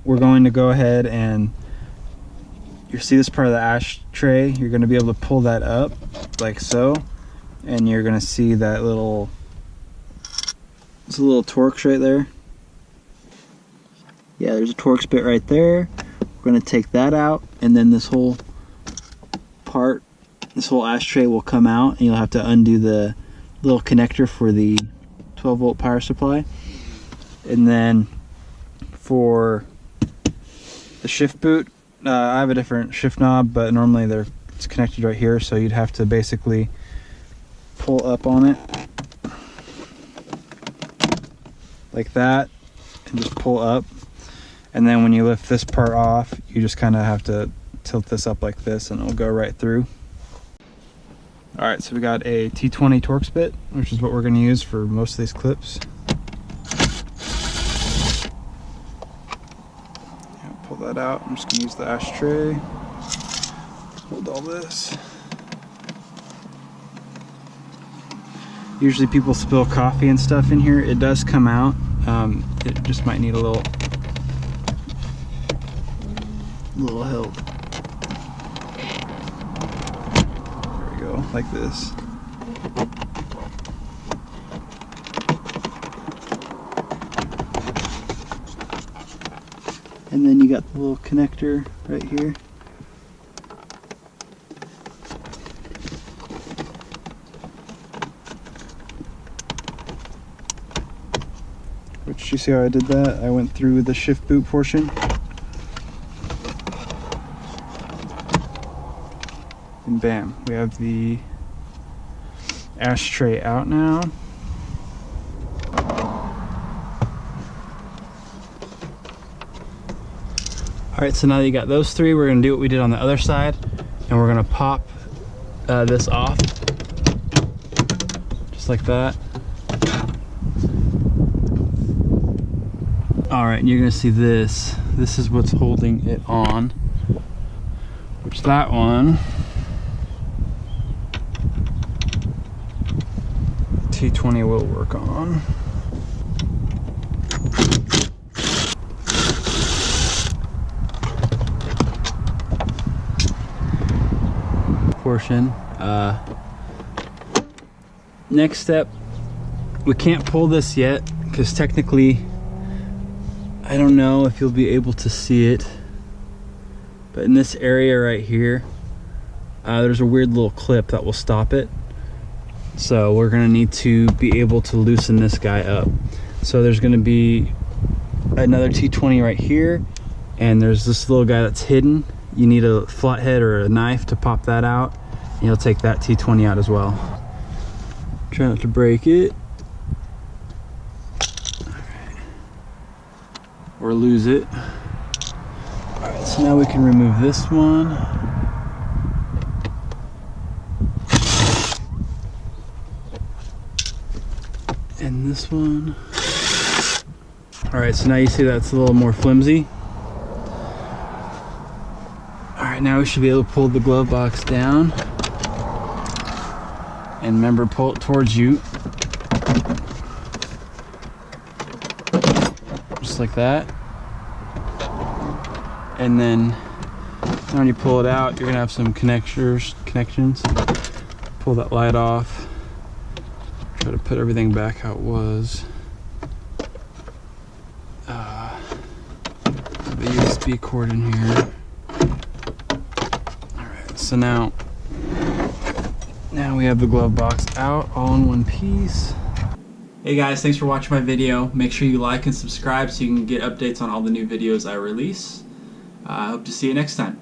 we're going to go ahead and you see this part of the ashtray, you're going to be able to pull that up like so, and you're going to see that little, there's a little Torx right there. Yeah, there's a Torx bit right there. We're going to take that out, and then this whole part, this whole ashtray will come out, and you'll have to undo the little connector for the 12 volt power supply. And then for the shift boot, I have a different shift knob, but normally it's connected right here, so you'd have to basically pull up on it like that and just pull up. And then when you lift this part off, you just kind of have to tilt this up like this and it'll go right through. All right, so we got a T20 Torx bit, which is what we're going to use for most of these clips. Pull that out. I'm just going to use the ashtray. Hold all this. Usually people spill coffee and stuff in here. It does come out. It just might need a little help. There we go, like this. And then you got the little connector right here. Which, you see how I did that? I went through the shift boot portion. And bam, we have the ashtray out now. Alright, so now that you got those three, we're going to do what we did on the other side, and we're going to pop this off, just like that. Alright, and you're going to see this. This is what's holding it on, which that one, T20 will work on. Portion. Next step, we can't pull this yet because technically I don't know if you'll be able to see it, but in this area right here there's a weird little clip that will stop it, so we're gonna need to be able to loosen this guy up. So there's gonna be another T20 right here, and there's this little guy that's hidden. You need a flathead or a knife to pop that out, and you'll take that T20 out as well. Try not to break it. Alright. Or lose it. Alright, so now we can remove this one. And this one. Alright, so now you see that's a little more flimsy. Alright, now we should be able to pull the glove box down. And remember, pull it towards you. Just like that. And then when you pull it out, you're gonna have some connections. Pull that light off. Try to put everything back how it was. The USB cord in here. Alright, so now we have the glove box out all in one piece. Hey guys, thanks for watching my video. Make sure you like and subscribe so you can get updates on all the new videos I release. I hope to see you next time.